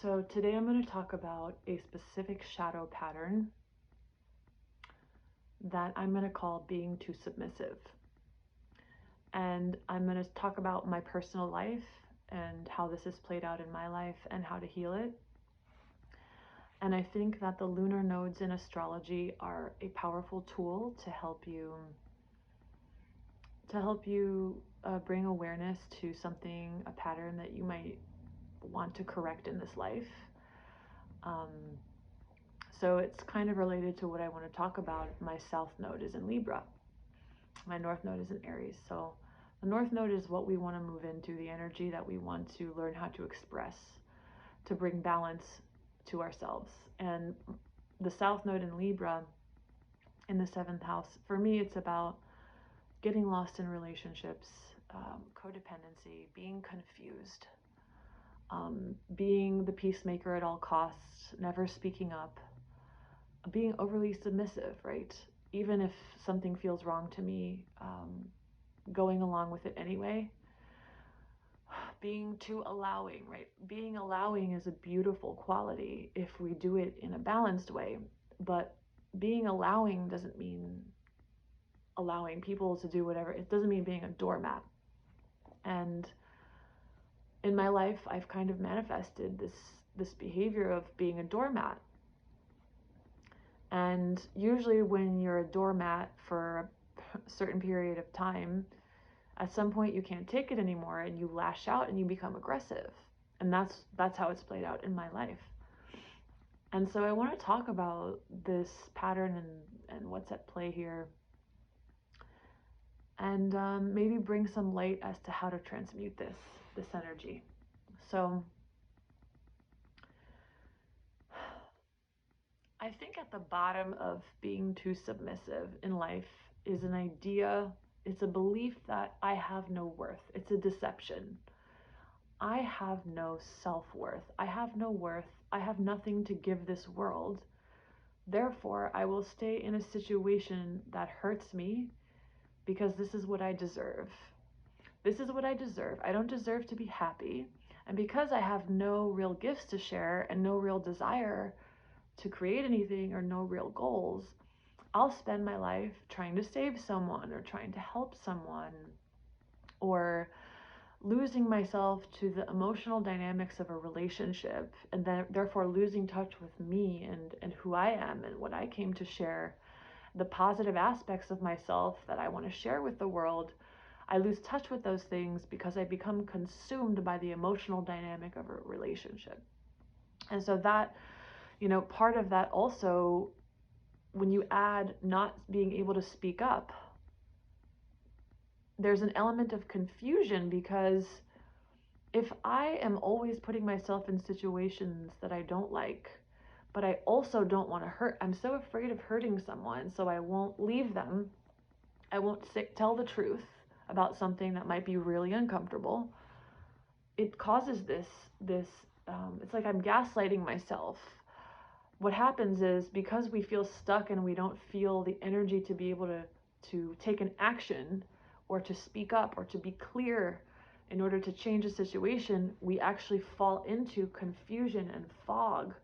So today I'm going to talk about a specific shadow pattern that I'm going to call being too submissive. And I'm going to talk about my personal life and how this has played out in my life and how to heal it. And I think that the lunar nodes in astrology are a powerful tool to help you bring awareness to something, a pattern that you might want to correct in this life. So it's kind of related to what I want to talk about. My south node is in Libra. My north node is in Aries. So the north node is what we want to move into, the energy that we want to learn how to express, to bring balance to ourselves. And the south node in Libra in the 7th house, for me, it's about getting lost in relationships, codependency, being confused, being the peacemaker at all costs, never speaking up, being overly submissive, right? Even if something feels wrong to me, going along with it anyway. Being too allowing, right? Being allowing is a beautiful quality if we do it in a balanced way. But being allowing doesn't mean allowing people to do whatever. It doesn't mean being a doormat. And in my life, I've kind of manifested this behavior of being a doormat. And usually when you're a doormat for a certain period of time, at some point you can't take it anymore and you lash out and you become aggressive. And that's how it's played out in my life. And so I want to talk about this pattern and what's at play here, and maybe bring some light as to how to transmute this energy. So I think at the bottom of being too submissive in life is an idea, it's a belief that I have no worth. It's a deception. I have no self-worth. I have no worth. I have nothing to give this world. Therefore, I will stay in a situation that hurts me because this is what I deserve. This is what I deserve. I don't deserve to be happy. And because I have no real gifts to share and no real desire to create anything or no real goals, I'll spend my life trying to save someone or trying to help someone, or losing myself to the emotional dynamics of a relationship, and then therefore losing touch with me and who I am and what I came to share, the positive aspects of myself that I want to share with the world. I lose touch with those things because I become consumed by the emotional dynamic of a relationship. And so that, part of that also, when you add not being able to speak up, there's an element of confusion, because if I am always putting myself in situations that I don't like, but I also don't want to hurt, I'm so afraid of hurting someone, so I won't leave them. I won't tell the truth about something that might be really uncomfortable. It causes this, it's like I'm gaslighting myself. What happens is, because we feel stuck and we don't feel the energy to be able to take an action or to speak up or to be clear in order to change a situation, we actually fall into confusion and fog.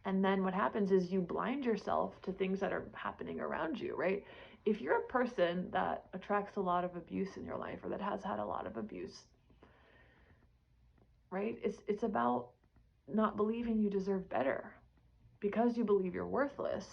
And then what happens is you blind yourself to things that are happening around you, right? If you're a person that attracts a lot of abuse in your life, or that has had a lot of abuse, right? It's about not believing you deserve better, because you believe you're worthless.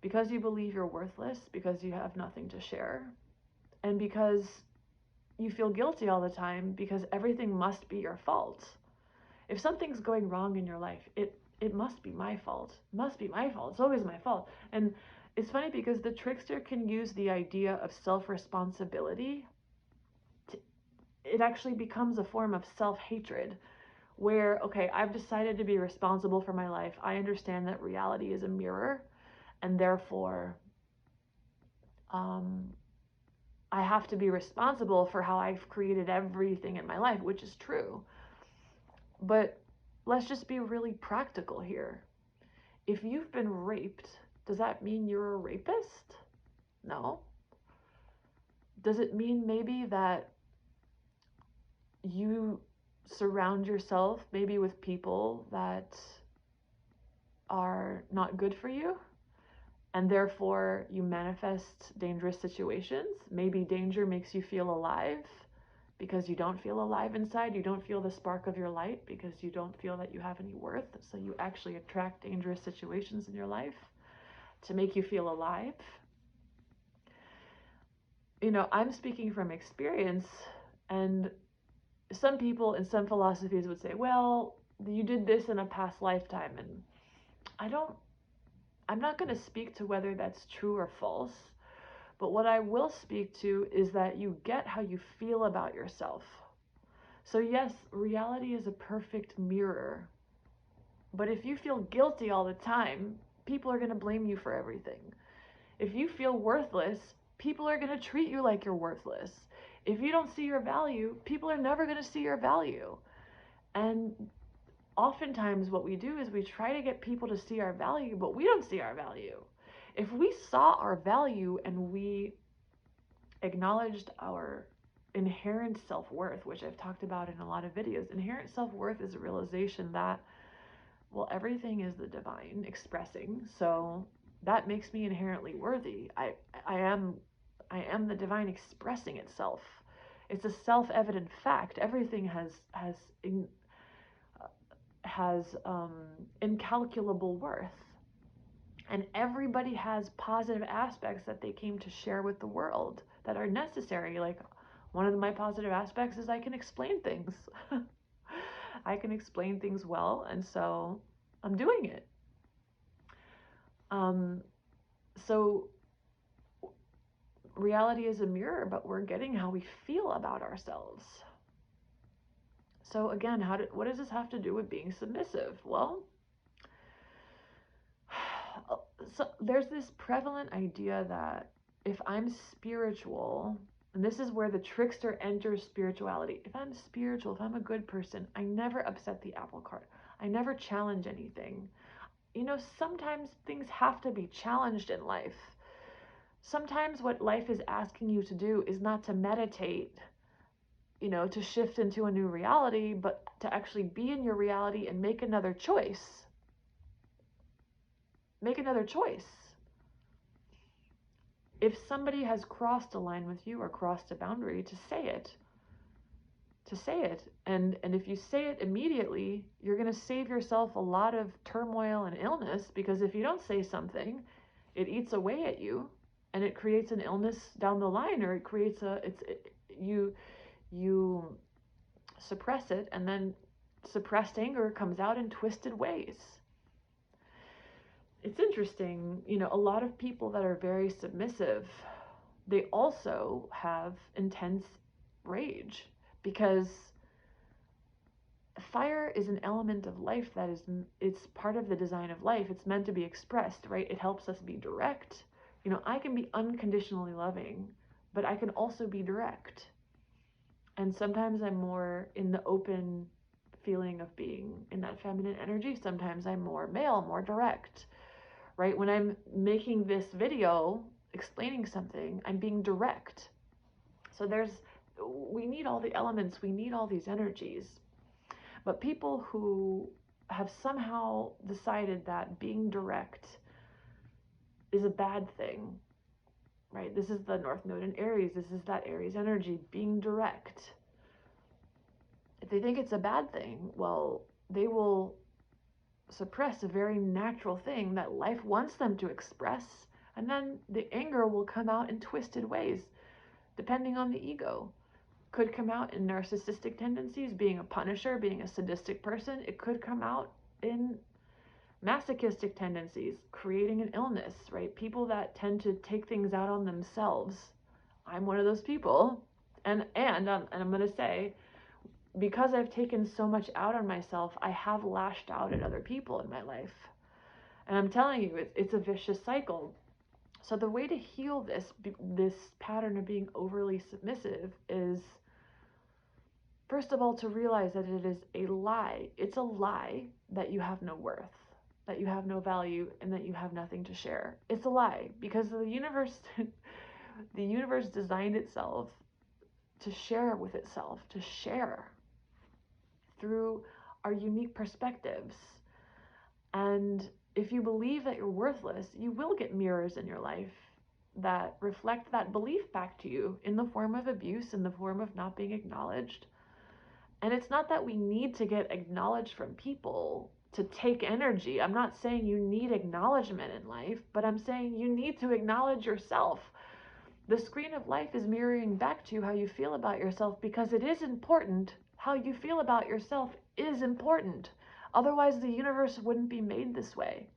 Because you believe you're worthless, because you have nothing to share, and because you feel guilty all the time because everything must be your fault. If something's going wrong in your life, it must be my fault. It must be my fault. It's always my fault. And it's funny because the trickster can use the idea of self-responsibility. It actually becomes a form of self-hatred, where, okay, I've decided to be responsible for my life. I understand that reality is a mirror, and therefore I have to be responsible for how I've created everything in my life, which is true. But let's just be really practical here. If you've been raped, does that mean you're a rapist? No. Does it mean maybe that you surround yourself maybe with people that are not good for you, and therefore you manifest dangerous situations. Maybe danger makes you feel alive because you don't feel alive inside. You don't feel the spark of your light because you don't feel that you have any worth. So you actually attract dangerous situations in your life to make you feel alive. You know, I'm speaking from experience, and some people in some philosophies would say, well, you did this in a past lifetime. And I'm not going to speak to whether that's true or false, but what I will speak to is that you get how you feel about yourself. So yes, reality is a perfect mirror, but if you feel guilty all the time, people are going to blame you for everything. If you feel worthless, people are going to treat you like you're worthless. If you don't see your value, people are never going to see your value. And oftentimes what we do is we try to get people to see our value, but we don't see our value. If we saw our value and we acknowledged our inherent self-worth, which I've talked about in a lot of videos, inherent self-worth is a realization that, well, everything is the divine expressing, so that makes me inherently worthy. I am the divine expressing itself. It's a self-evident fact. Everything has incalculable worth, and everybody has positive aspects that they came to share with the world that are necessary. Like, one of my positive aspects is I can explain things. I can explain things well, and so I'm doing it. So reality is a mirror, but we're getting how we feel about ourselves. So again, what does this have to do with being submissive? Well, so there's this prevalent idea that if I'm spiritual, and this is where the trickster enters spirituality. If I'm spiritual, if I'm a good person, I never upset the apple cart. I never challenge anything. You know, sometimes things have to be challenged in life. Sometimes what life is asking you to do is not to meditate, you know, to shift into a new reality, but to actually be in your reality and make another choice. Make another choice. If somebody has crossed a line with you or crossed a boundary, to say it. To say it. And if you say it immediately, you're going to save yourself a lot of turmoil and illness, because if you don't say something, it eats away at you and it creates an illness down the line, or it creates you suppress it, and then suppressed anger comes out in twisted ways. It's interesting, you know, a lot of people that are very submissive, they also have intense rage, because fire is an element of life it's part of the design of life. It's meant to be expressed, right? It helps us be direct. You know, I can be unconditionally loving, but I can also be direct. And sometimes I'm more in the open feeling of being in that feminine energy. Sometimes I'm more male, more direct, right? When I'm making this video explaining something, I'm being direct. So we need all the elements, we need all these energies. But people who have somehow decided that being direct is a bad thing, right? This is the North Node in Aries. This is that Aries energy, being direct. If they think it's a bad thing, well, they will suppress a very natural thing that life wants them to express, and then the anger will come out in twisted ways, depending on the ego. Could come out in narcissistic tendencies, being a punisher, being a sadistic person. It could come out in masochistic tendencies, creating an illness, right? People that tend to take things out on themselves. I'm one of those people. And I'm going to say, because I've taken so much out on myself, I have lashed out at other people in my life. And I'm telling you, it's a vicious cycle. So the way to heal this pattern of being overly submissive is, first of all, to realize that it is a lie. It's a lie that you have no worth, that you have no value, and that you have nothing to share. It's a lie, because the universe designed itself to share with itself, to share. through our unique perspectives. And if you believe that you're worthless, you will get mirrors in your life that reflect that belief back to you in the form of abuse, in the form of not being acknowledged. And it's not that we need to get acknowledged from people to take energy. I'm not saying you need acknowledgement in life, but I'm saying you need to acknowledge yourself. The screen of life is mirroring back to you how you feel about yourself, because it is important. How you feel about yourself is important. Otherwise, the universe wouldn't be made this way,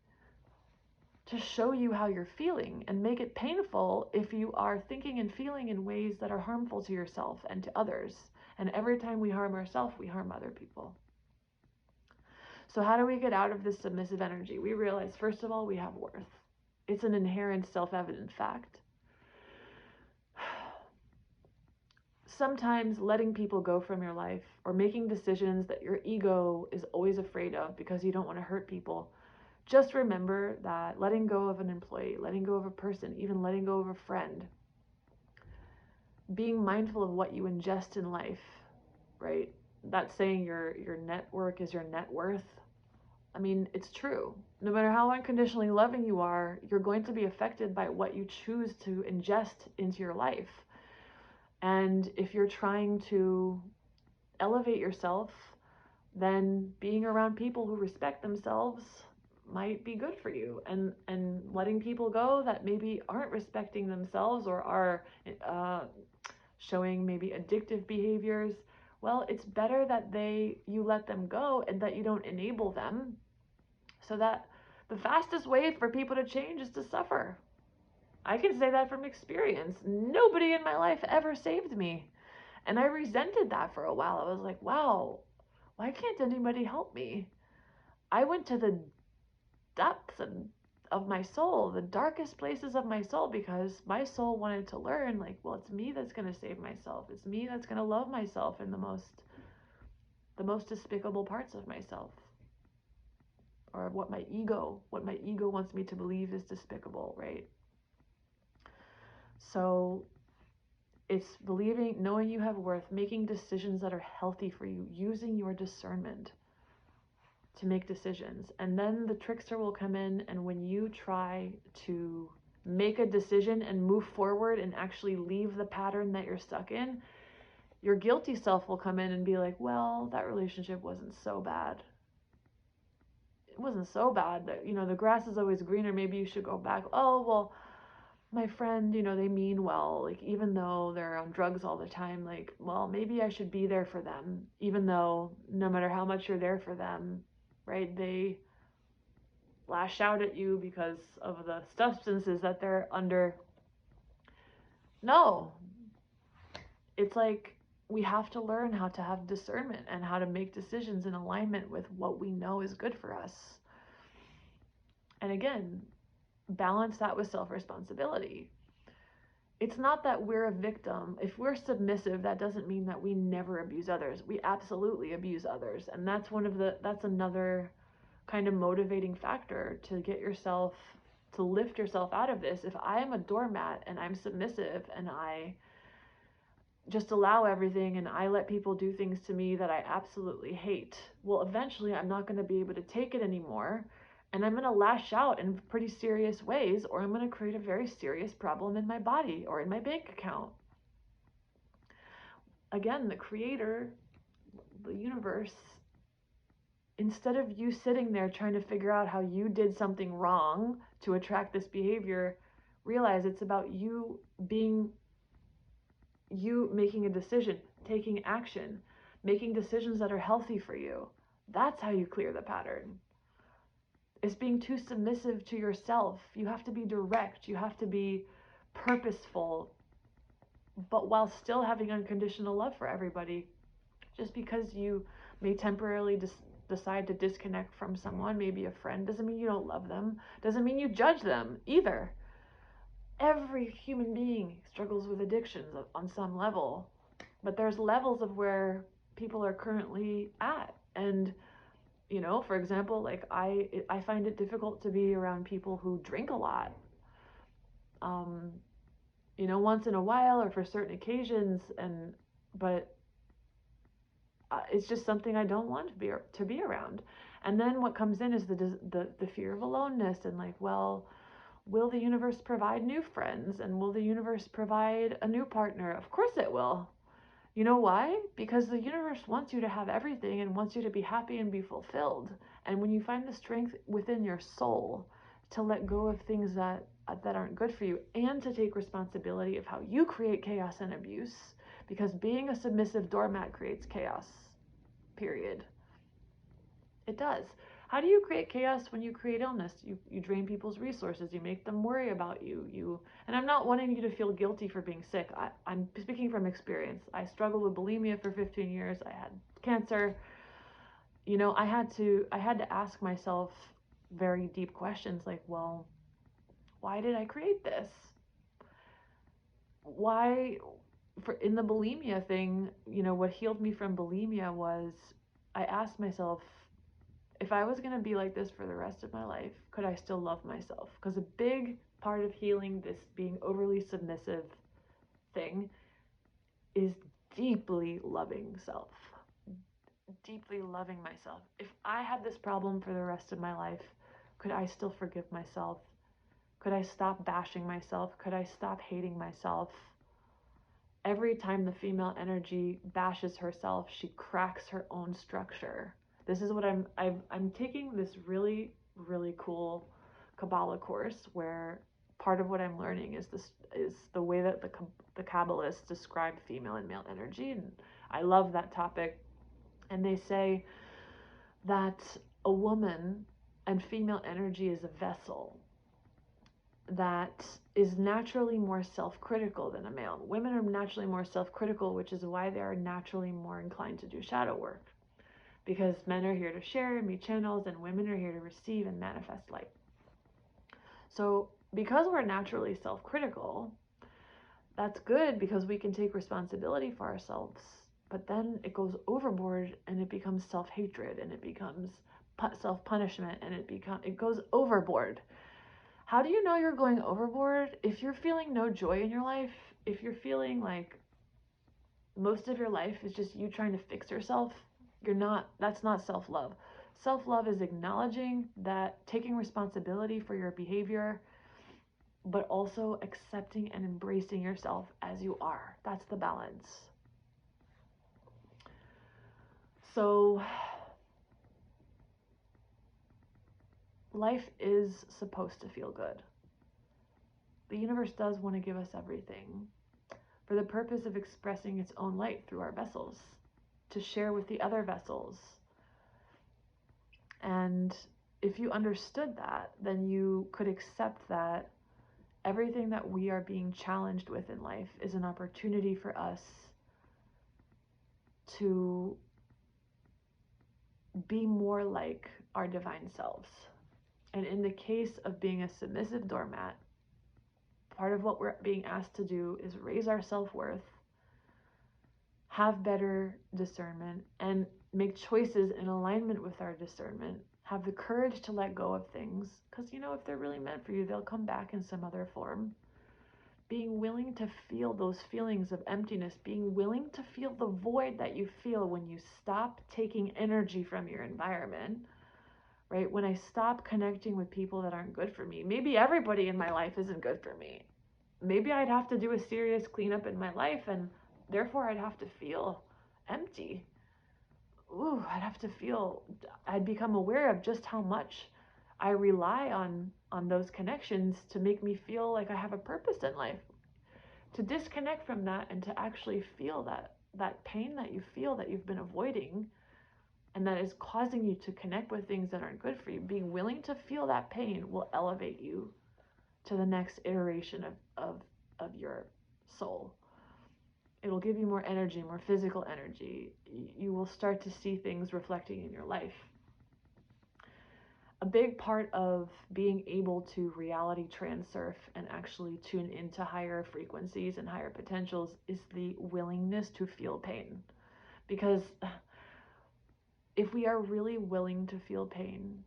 to show you how you're feeling and make it painful if you are thinking and feeling in ways that are harmful to yourself and to others. And every time we harm ourselves, we harm other people. So how do we get out of this submissive energy? We realize, first of all, we have worth. It's an inherent, self-evident fact. Sometimes letting people go from your life, or making decisions that your ego is always afraid of because you don't want to hurt people, just remember that letting go of an employee, letting go of a person, even letting go of a friend, being mindful of what you ingest in life, right? That saying your network is your net worth. I mean, it's true. No matter how unconditionally loving you are, you're going to be affected by what you choose to ingest into your life. And if you're trying to elevate yourself, then being around people who respect themselves might be good for you. And letting people go that maybe aren't respecting themselves or are showing maybe addictive behaviors, well, it's better that you let them go and that you don't enable them. So that the fastest way for people to change is to suffer. I can say that from experience. Nobody in my life ever saved me. And I resented that for a while. I was like, wow, why can't anybody help me? I went to the depths of my soul, the darkest places of my soul, because my soul wanted to learn, like, well, it's me that's going to save myself. It's me that's going to love myself in the most despicable parts of myself. Or what my ego wants me to believe is despicable, right? So it's believing, knowing you have worth, making decisions that are healthy for you, using your discernment to make decisions. And then the trickster will come in, and when you try to make a decision and move forward and actually leave the pattern that you're stuck in, your guilty self will come in and be like, well, that relationship wasn't so bad. It wasn't so bad that, the grass is always greener. Maybe you should go back. Oh, well, my friend, they mean well, like, even though they're on drugs all the time, like, well, maybe I should be there for them, even though no matter how much you're there for them, right, they lash out at you because of the substances that they're under. No, it's like we have to learn how to have discernment and how to make decisions in alignment with what we know is good for us. And again, balance that with self-responsibility. It's not that we're a victim. If we're submissive, that doesn't mean that we never abuse others. We absolutely abuse others. And that's another kind of motivating factor to get yourself, to lift yourself out of this. If I am a doormat and I'm submissive and I just allow everything and I let people do things to me that I absolutely hate, well, eventually I'm not going to be able to take it anymore. And I'm going to lash out in pretty serious ways, or I'm going to create a very serious problem in my body or in my bank account. Again, the creator, the universe, instead of you sitting there trying to figure out how you did something wrong to attract this behavior, realize it's about you making a decision, taking action, making decisions that are healthy for you. That's how you clear the pattern. It's being too submissive to yourself. You have to be direct. You have to be purposeful, but while still having unconditional love for everybody. Just because you may temporarily decide to disconnect from someone, maybe a friend, doesn't mean you don't love them. Doesn't mean you judge them either. Every human being struggles with addictions on some level, but there's levels of where people are currently at. And for example, like I find it difficult to be around people who drink a lot. Once in a while or for certain occasions, but it's just something I don't want to be around. And then what comes in is the fear of aloneness, and like, well, will the universe provide new friends, and will the universe provide a new partner? Of course it will. You know why? Because the universe wants you to have everything and wants you to be happy and be fulfilled. And when you find the strength within your soul to let go of things that aren't good for you, and to take responsibility of how you create chaos and abuse, because being a submissive doormat creates chaos. Period. It does. How do you create chaos when you create illness? You drain people's resources. You make them worry about you. And I'm not wanting you to feel guilty for being sick. I'm speaking from experience. I struggled with bulimia for 15 years. I had cancer. You know, I had to ask myself very deep questions like, well, why did I create this? Why, in the bulimia thing, you know, what healed me from bulimia was I asked myself, if I was going to be like this for the rest of my life, could I still love myself? Because a big part of healing this being overly submissive thing is deeply loving self. Deeply loving myself. If I had this problem for the rest of my life, could I still forgive myself? Could I stop bashing myself? Could I stop hating myself? Every time the female energy bashes herself, she cracks her own structure. This is what I'm taking this really, really cool Kabbalah course where part of what I'm learning is the way that the Kabbalists describe female and male energy, and I love that topic. And they say that a woman and female energy is a vessel that is naturally more self-critical than a male. Women are naturally more self-critical, which is why they are naturally more inclined to do shadow work. Because men are here to share and be channels, and women are here to receive and manifest light. So because we're naturally self-critical, that's good because we can take responsibility for ourselves. But then it goes overboard and it becomes self-hatred, and it becomes self-punishment, and it goes overboard. How do you know you're going overboard? If you're feeling no joy in your life, if you're feeling like most of your life is just you trying to fix yourself, that's not self-love. Self-love is acknowledging that, taking responsibility for your behavior, but also accepting and embracing yourself as you are. That's the balance. So life is supposed to feel good. The universe does want to give us everything for the purpose of expressing its own light through our vessels, to share with the other vessels. And if you understood that, then you could accept that everything that we are being challenged with in life is an opportunity for us to be more like our divine selves. And in the case of being a submissive doormat, part of what we're being asked to do is raise our self-worth, have better discernment, and make choices in alignment with our discernment. Have the courage to let go of things, because you know, if they're really meant for you, they'll come back in some other form. Being willing to feel those feelings of emptiness, being willing to feel the void that you feel when you stop taking energy from your environment, right? When I stop connecting with people that aren't good for me, maybe everybody in my life isn't good for me. Maybe I'd have to do a serious cleanup in my life, and therefore I'd have to feel empty. I'd become aware of just how much I rely on those connections to make me feel like I have a purpose in life. To disconnect from that and to actually feel that pain that you feel that you've been avoiding, and that is causing you to connect with things that aren't good for you, being willing to feel that pain will elevate you to the next iteration of your soul. It'll give you more energy, more physical energy. You will start to see things reflecting in your life. A big part of being able to reality transurf and actually tune into higher frequencies and higher potentials is the willingness to feel pain. Because if we are really willing to feel pain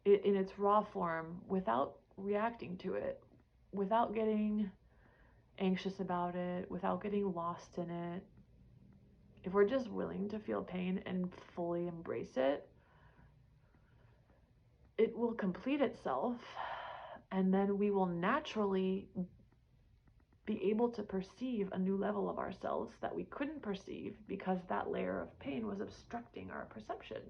in its raw form, without reacting to it, without getting anxious about it, without getting lost in it, if we're just willing to feel pain and fully embrace it, it will complete itself, and then we will naturally be able to perceive a new level of ourselves that we couldn't perceive because that layer of pain was obstructing our perception.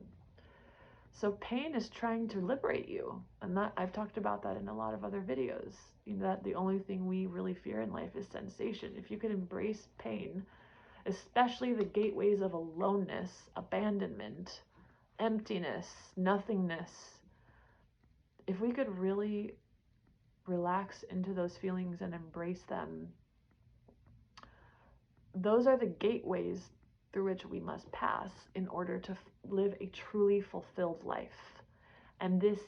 So pain is trying to liberate you, and that I've talked about that in a lot of other videos. You know, that the only thing we really fear in life is sensation. If you could embrace pain, especially the gateways of aloneness, abandonment, emptiness, nothingness, if we could really relax into those feelings and embrace them, those are the gateways through which we must pass in order to live a truly fulfilled life. And this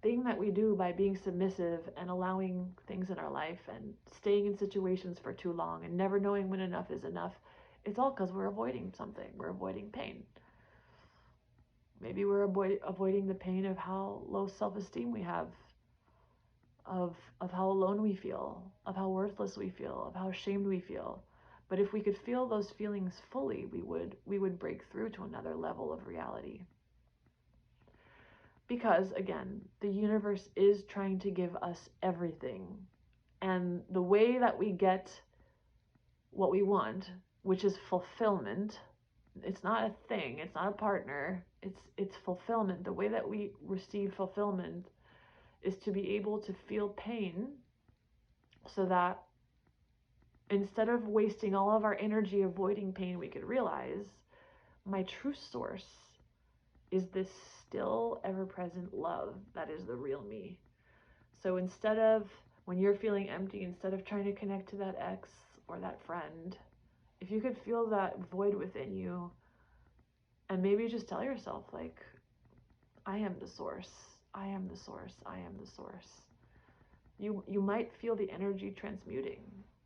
thing that we do by being submissive and allowing things in our life and staying in situations for too long and never knowing when enough is enough, it's all because we're avoiding something. We're avoiding pain. Maybe we're avoiding the pain of how low self-esteem we have, of how alone we feel, of how worthless we feel, of how ashamed we feel. But if we could feel those feelings fully, we would break through to another level of reality. Because again, the universe is trying to give us everything. And the way that we get what we want, which is fulfillment, it's not a thing, it's not a partner, it's fulfillment. The way that we receive fulfillment is to be able to feel pain so that instead of wasting all of our energy avoiding pain, we could realize my true source is this still ever-present love that is the real me. So instead of, when you're feeling empty, instead of trying to connect to that ex or that friend, if you could feel that void within you and maybe just tell yourself, like, I am the source, I am the source, I am the source. You might feel the energy transmuting.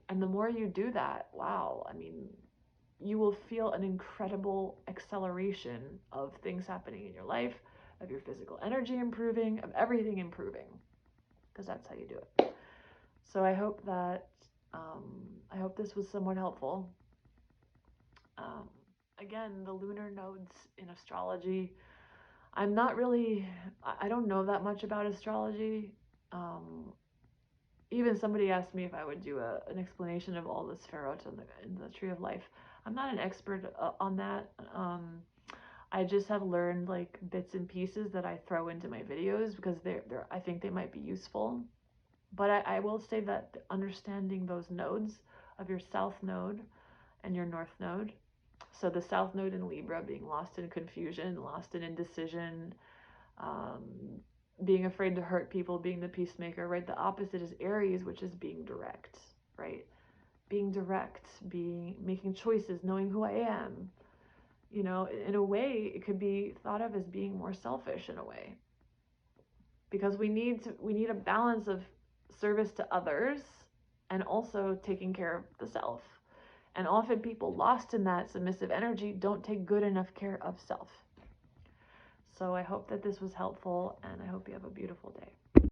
And the more you do that, wow, I mean, you will feel an incredible acceleration of things happening in your life, of your physical energy improving, of everything improving, because that's how you do it. So I hope that, I hope this was somewhat helpful. Again, the lunar nodes in astrology, I'm not really, I don't know that much about astrology. Even somebody asked me if I would do an explanation of all the Sefirot in the Tree of Life. I'm not an expert on that. I just have learned like bits and pieces that I throw into my videos because I think they might be useful. But I will say that understanding those nodes of your South Node and your North Node, so the South Node in Libra being lost in confusion, lost in indecision, being afraid to hurt people, being the peacemaker, right? The opposite is Aries, which is being direct, right? Being direct, making choices, knowing who I am. You know, in a way, it could be thought of as being more selfish in a way, because we need a balance of service to others and also taking care of the self. And often people lost in that submissive energy don't take good enough care of self. So I hope that this was helpful, and I hope you have a beautiful day.